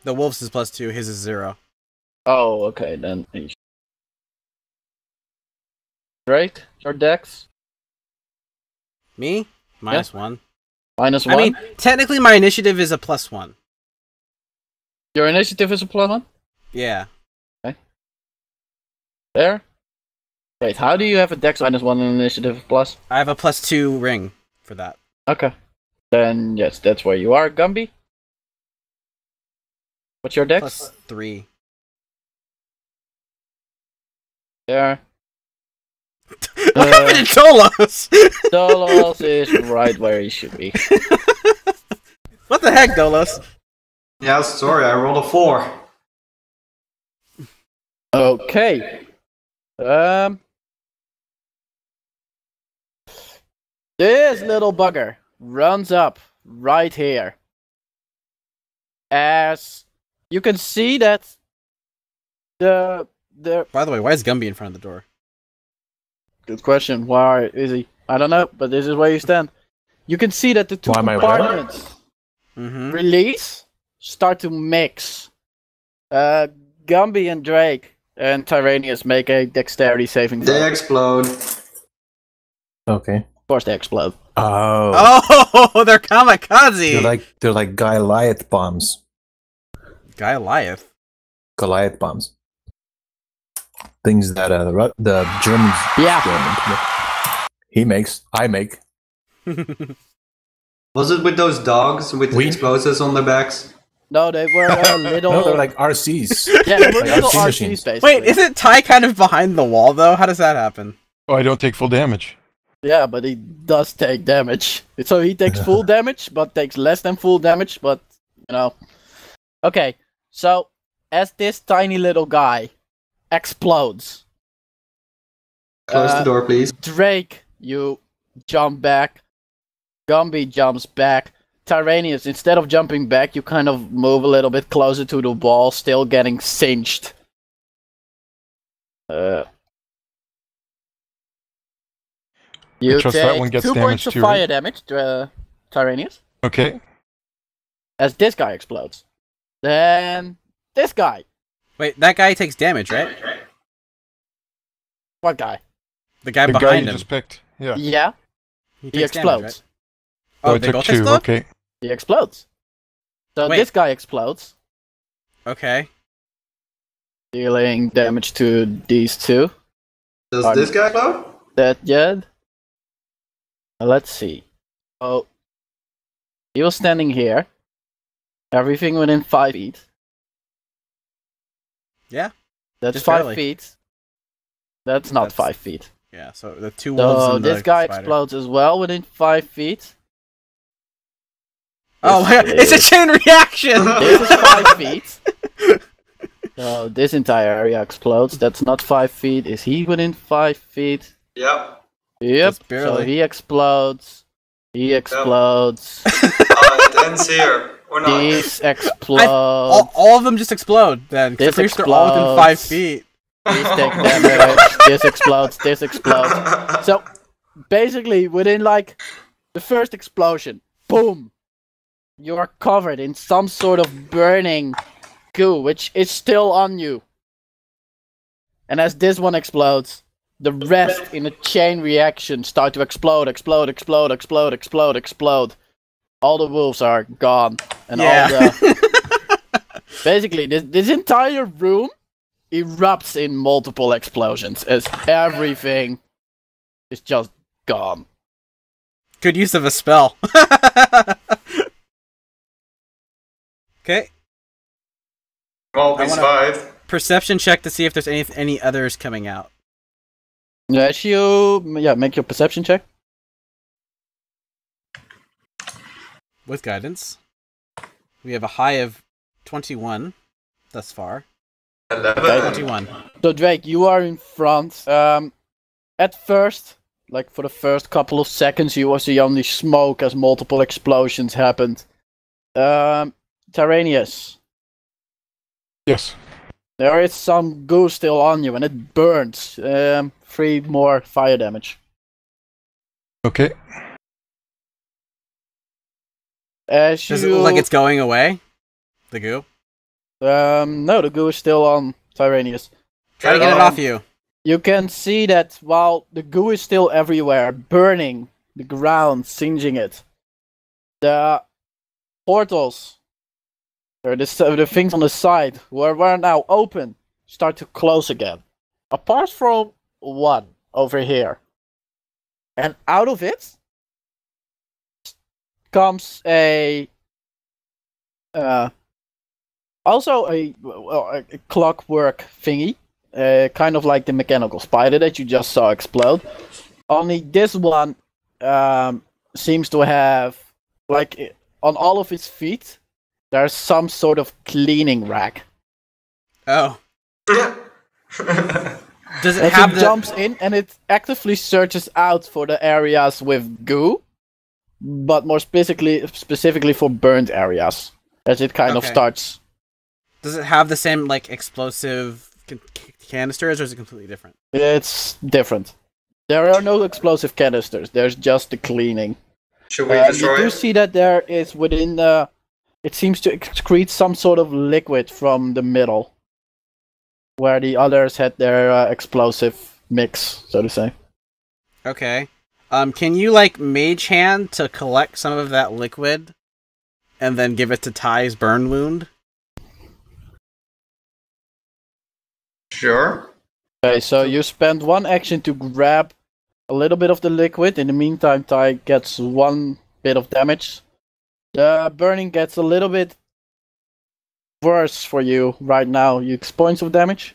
Speaker 2: The wolf's is +2, his is 0.
Speaker 1: Oh, okay, then. Great. Your dex?
Speaker 2: Me? -1.
Speaker 1: -1?
Speaker 2: I mean, technically my initiative is a +1.
Speaker 1: Your initiative is a +1?
Speaker 2: Yeah.
Speaker 1: There? Wait, how do you have a dex -1 and initiative plus?
Speaker 2: I have a +2 ring for that.
Speaker 1: Okay. Then, yes, that's where you are. Gumby? What's your dex?
Speaker 2: +3.
Speaker 1: There.
Speaker 2: What happened to Dolos?
Speaker 1: Dolos is right where he should be.
Speaker 2: What the heck, Dolos?
Speaker 3: Yeah, sorry, I rolled a 4.
Speaker 1: Okay. This little bugger runs up right here. As you can see that the
Speaker 2: By the way, why is Gumby in front of the door?
Speaker 1: good question. Why is he? I don't know, but this is where you stand. You can see that the two
Speaker 4: Why am I
Speaker 1: compartments
Speaker 2: Mm-hmm.
Speaker 1: release start to mix. Gumby and Drake and Tyraneus make a dexterity saving throw.
Speaker 3: They explode.
Speaker 4: Okay.
Speaker 1: Of course they explode.
Speaker 4: Oh.
Speaker 2: Oh, they're kamikaze!
Speaker 4: They're like Goliath bombs.
Speaker 2: Goliath.
Speaker 4: Goliath bombs. Things that the Germans.
Speaker 1: Yeah.
Speaker 4: I make.
Speaker 3: Was it with those dogs with the
Speaker 4: We-
Speaker 3: explosives on their backs?
Speaker 1: No, they were little.
Speaker 4: No, they're like RCs.
Speaker 1: Yeah, they were
Speaker 4: like
Speaker 1: little
Speaker 4: RC
Speaker 1: RCs
Speaker 4: machines.
Speaker 1: basically.
Speaker 2: Wait, isn't Ty kind of behind the wall, though? How does that happen?
Speaker 5: Oh, I don't take full damage.
Speaker 1: Yeah, but he does take damage. So he takes full damage, but takes less than full damage, but, you know. Okay, so, as this tiny little guy explodes,
Speaker 3: Close the door, please.
Speaker 1: Drake, you jump back. Gumby jumps back. Tyraneus, instead of jumping back, you kind of move a little bit closer to the wall, still getting singed. You
Speaker 5: trust
Speaker 1: take
Speaker 5: that one gets
Speaker 1: 2
Speaker 5: damage
Speaker 1: points of
Speaker 5: too,
Speaker 1: fire
Speaker 5: right?
Speaker 1: damage, Tyraneus,
Speaker 5: Okay.
Speaker 1: as this guy explodes. Then this guy.
Speaker 2: Wait, that guy takes damage, right?
Speaker 1: What guy?
Speaker 2: The guy
Speaker 5: The guy
Speaker 2: behind
Speaker 5: you
Speaker 2: him.
Speaker 5: just picked. Yeah.
Speaker 1: Yeah,
Speaker 2: He
Speaker 1: he
Speaker 2: takes damage,
Speaker 1: explodes.
Speaker 2: right?
Speaker 5: Oh,
Speaker 2: Oh,
Speaker 5: I
Speaker 2: they
Speaker 5: took
Speaker 2: both
Speaker 5: 2.
Speaker 2: explode?
Speaker 5: Okay.
Speaker 1: He explodes. So
Speaker 2: Wait.
Speaker 1: this guy explodes,
Speaker 2: Okay.
Speaker 1: dealing damage to these two.
Speaker 3: Does
Speaker 1: Pardon?
Speaker 3: this guy explode?
Speaker 1: That yet? Let's see. Oh, he was standing here. Everything within 5 feet.
Speaker 2: Yeah.
Speaker 1: That's
Speaker 2: Just
Speaker 1: 5
Speaker 2: barely.
Speaker 1: feet. That's not
Speaker 2: That's-
Speaker 1: 5 feet.
Speaker 2: Yeah, so the two wolves
Speaker 1: So
Speaker 2: and the
Speaker 1: this guy
Speaker 2: spider.
Speaker 1: explodes as well within 5 feet.
Speaker 2: Oh my god, it's a chain reaction!
Speaker 1: This is 5 feet. So this entire area explodes. That's not 5 feet. Is he within 5 feet?
Speaker 3: Yep.
Speaker 1: Yep.
Speaker 2: Just barely.
Speaker 1: So he explodes. He explodes.
Speaker 3: It ends here. Or not.
Speaker 1: These explode.
Speaker 2: all of them just explode then. 'Cause
Speaker 1: This
Speaker 2: I'm pretty sure they're all within 5
Speaker 1: explodes.
Speaker 2: feet.
Speaker 1: These take damage. This explodes. This explodes. So basically, within like the first explosion, boom, you are covered in some sort of burning goo, which is still on you. And as this one explodes, the rest in a chain reaction start to explode, explode, explode, explode, explode, explode. All the wolves are gone, and all
Speaker 2: Yeah.
Speaker 1: the basically this entire room erupts in multiple explosions as everything is just gone.
Speaker 2: Good use of a spell. Okay.
Speaker 3: Well, we
Speaker 2: I wanna-
Speaker 3: survived.
Speaker 2: Perception check to see if there's any others coming out.
Speaker 1: Yes, make your perception check.
Speaker 2: With guidance. We have a high of 21 thus far.
Speaker 3: 11.
Speaker 2: 21.
Speaker 1: So Drake, you are in front. At first, like for the first couple of seconds, you see only smoke as multiple explosions happened. Tyraneus,
Speaker 5: Yes.
Speaker 1: There is some goo still on you, and it burns. 3 more fire damage.
Speaker 5: Okay.
Speaker 1: As
Speaker 2: Does it
Speaker 1: you...
Speaker 2: look like it's going away? The goo?
Speaker 1: No, the goo is still on Tyraneus.
Speaker 2: Try to get it off you.
Speaker 1: You can see that while the goo is still everywhere, burning the ground, singeing it, the portals, or the things on the side, were now open, start to close again. Apart from one over here. And out of it comes also a clockwork thingy. Kind of like the mechanical spider that you just saw explode. Only this one seems to have, like, on all of its feet, there's some sort of cleaning rack.
Speaker 2: Oh. Does it
Speaker 1: As
Speaker 2: have
Speaker 1: it jumps in and it actively searches out for the areas with goo, but more specifically for burned areas. As it kind of starts.
Speaker 2: Does it have the same, like, explosive canisters, or is it completely different?
Speaker 1: It's different. There are no explosive canisters. There's just the cleaning.
Speaker 3: Should we destroy
Speaker 1: You do
Speaker 3: it?
Speaker 1: see that there is within the... It seems to excrete some sort of liquid from the middle, where the others had their explosive mix, so to say.
Speaker 2: Okay. Can you, like, mage hand to collect some of that liquid, and then give it to Ty's burn wound?
Speaker 3: Sure.
Speaker 1: Okay, so you spend 1 action to grab a little bit of the liquid. In the meantime, Ty gets 1 bit of damage. The burning gets a little bit worse for you right now. You get points of damage.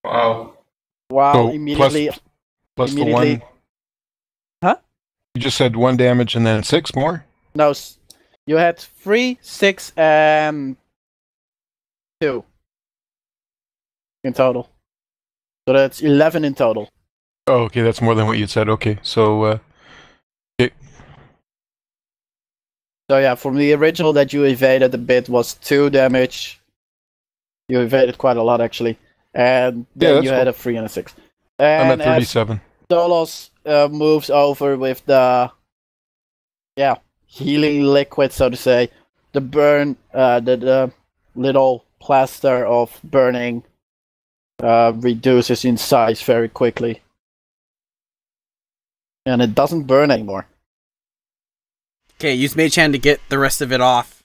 Speaker 3: Wow.
Speaker 1: Wow,
Speaker 5: So
Speaker 1: immediately...
Speaker 5: Plus the
Speaker 1: immediately...
Speaker 5: 1.
Speaker 1: Huh?
Speaker 5: You just said 1 damage and then 6 more?
Speaker 1: No, you had 3, 6, and 2 in total. So that's 11 in total.
Speaker 5: Oh, okay, that's more than what you said. Okay, so okay.
Speaker 1: So yeah, from the original that you evaded a bit was 2 damage. You evaded quite a lot actually. And then you had a 3 and a 6. And
Speaker 5: I'm at 37.
Speaker 1: Dolos moves over with the healing liquid, so to say. The burn, the little plaster of burning reduces in size very quickly. And it doesn't burn anymore.
Speaker 2: Okay, use mage hand to get the rest of it off.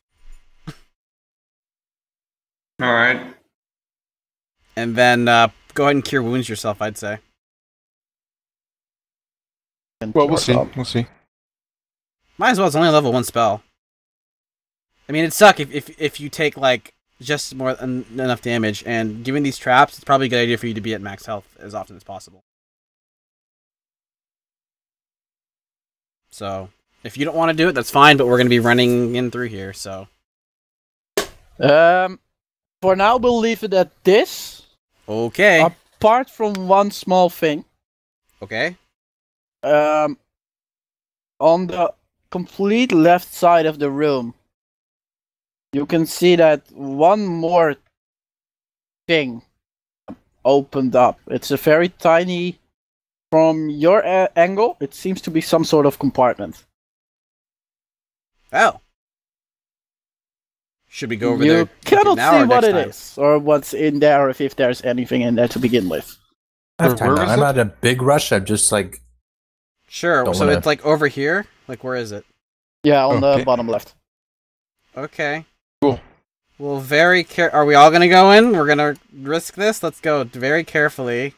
Speaker 3: Alright.
Speaker 2: And then go ahead and cure wounds yourself, I'd say.
Speaker 5: Well, we'll see. We'll see.
Speaker 2: Might as well, it's only a level 1 spell. I mean, it'd suck if you take, like, just more than enough damage, and given these traps, it's probably a good idea for you to be at max health as often as possible. So, if you don't want to do it, that's fine, but we're going to be running in through here, so...
Speaker 1: For now, we'll leave it at this.
Speaker 2: Okay.
Speaker 1: Apart from one small thing.
Speaker 2: Okay.
Speaker 1: On the complete left side of the room, you can see that one more thing opened up. It's a very tiny... From your angle, it seems to be some sort of compartment.
Speaker 2: Oh. Should we go over
Speaker 1: you
Speaker 2: there?
Speaker 1: You cannot
Speaker 2: now
Speaker 1: see
Speaker 2: or
Speaker 1: what
Speaker 2: next
Speaker 1: it
Speaker 2: time?
Speaker 1: is, or what's in there, if there's anything in there to begin with.
Speaker 4: I have time
Speaker 5: Where
Speaker 4: now.
Speaker 5: is
Speaker 4: I'm
Speaker 5: it?
Speaker 4: at a big rush. I'm just like...
Speaker 2: Sure,
Speaker 4: Don't
Speaker 2: so
Speaker 4: wanna-
Speaker 2: it's like over here? Like, where is it?
Speaker 1: Yeah, on the
Speaker 5: Okay.
Speaker 1: bottom left.
Speaker 2: Okay.
Speaker 5: Cool.
Speaker 2: Well, are we all gonna go in? We're gonna risk this? Let's go very carefully.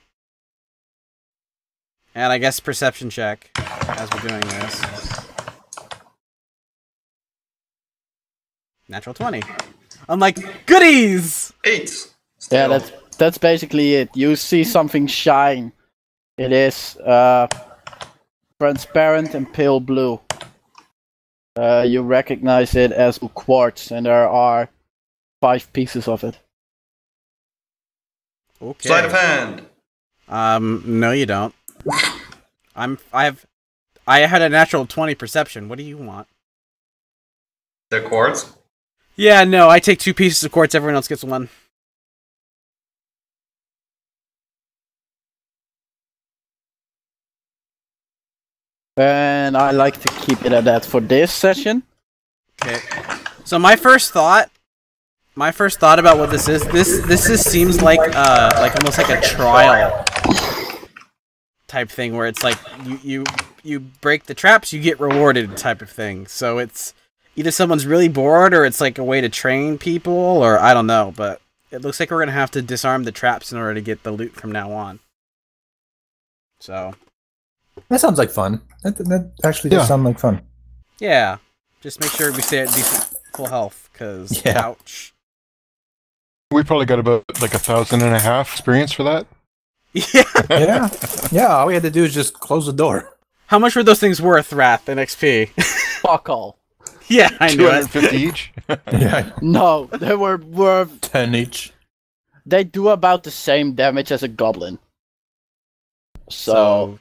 Speaker 2: And I guess perception check as we're doing this. Natural 20. I'm like, goodies!
Speaker 3: 8.
Speaker 1: Yeah, that's basically it. You see something shine. It is transparent and pale blue. You recognize it as quartz, and there are 5 pieces of it.
Speaker 2: Okay.
Speaker 3: Sleight of hand.
Speaker 2: No, you don't. I had a natural 20 perception. What do you want?
Speaker 3: The quartz.
Speaker 2: Yeah, no, I take 2 pieces of quartz, everyone else gets 1.
Speaker 1: And I like to keep it at that for this session.
Speaker 2: Okay. So my first thought about what this is, this seems like almost like a trial type thing where it's like you break the traps, you get rewarded type of thing. So it's either someone's really bored or it's like a way to train people, or I don't know, but it looks like we're gonna have to disarm the traps in order to get the loot from now on. So
Speaker 4: That sounds like fun. That actually does sound like fun.
Speaker 2: yeah, just make sure we stay at decent full health, because ouch.
Speaker 5: We probably got about like 1,500 experience for that.
Speaker 2: Yeah.
Speaker 4: Yeah. All we had to do is just close the door.
Speaker 2: How much were those things worth, Wrath and XP?
Speaker 1: Fuck all.
Speaker 2: Yeah, I knew it.
Speaker 5: 250 each.
Speaker 4: Yeah.
Speaker 1: No, they were worth...
Speaker 4: 10 each.
Speaker 1: They do about the same damage as a goblin. So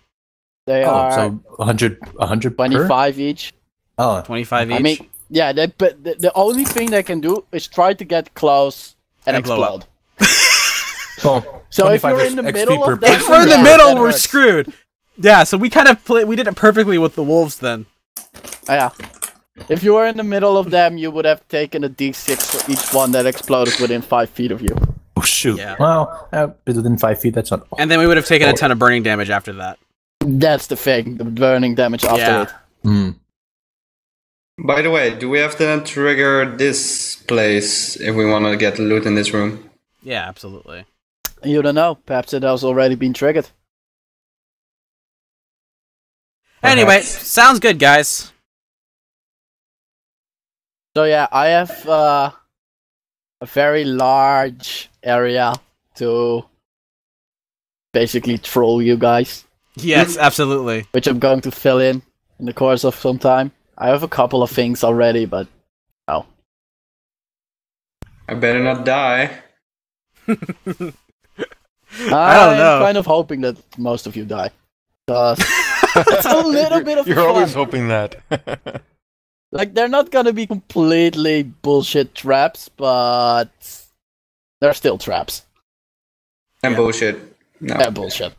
Speaker 1: they are
Speaker 4: so 100 per?
Speaker 1: 25 each.
Speaker 4: Oh,
Speaker 2: 25 each.
Speaker 1: I mean, yeah, but the only thing they can do is try to get close and
Speaker 2: blow
Speaker 1: explode.
Speaker 4: well,
Speaker 1: So if
Speaker 4: 25
Speaker 1: you're in the
Speaker 4: XP
Speaker 1: middle
Speaker 4: per
Speaker 1: of them,
Speaker 2: If we're in the
Speaker 1: yeah,
Speaker 2: middle,
Speaker 1: that
Speaker 2: we're
Speaker 1: hurts.
Speaker 2: screwed. Yeah, so we kind of we did it perfectly with the wolves then.
Speaker 1: Yeah. If you were in the middle of them, you would have taken a d6 for each one that exploded within 5 feet of you.
Speaker 4: Oh, shoot.
Speaker 2: Yeah.
Speaker 4: Well, within 5 feet, that's not...
Speaker 2: And then we would have taken a ton of burning damage after that.
Speaker 1: That's the thing, the burning damage after
Speaker 2: Yeah.
Speaker 1: it.
Speaker 4: Hmm.
Speaker 3: By the way, do we have to then trigger this place if we want to get loot in this room?
Speaker 2: Yeah, absolutely.
Speaker 1: You don't know, perhaps it has already been triggered.
Speaker 2: Anyway, sounds good, guys.
Speaker 1: So yeah, I have a very large area to basically troll you guys,
Speaker 2: Yes, absolutely.
Speaker 1: which I'm going to fill in the course of some time. I have a couple of things already, but no.
Speaker 3: I better not die.
Speaker 2: I don't know.
Speaker 1: I'm kind of hoping that most of you die. 'Cause it's a little bit of
Speaker 5: You're
Speaker 1: fun.
Speaker 5: always hoping that.
Speaker 1: Like, they're not gonna be completely bullshit traps, but they're still traps.
Speaker 3: And bullshit. No.
Speaker 1: They're bullshit.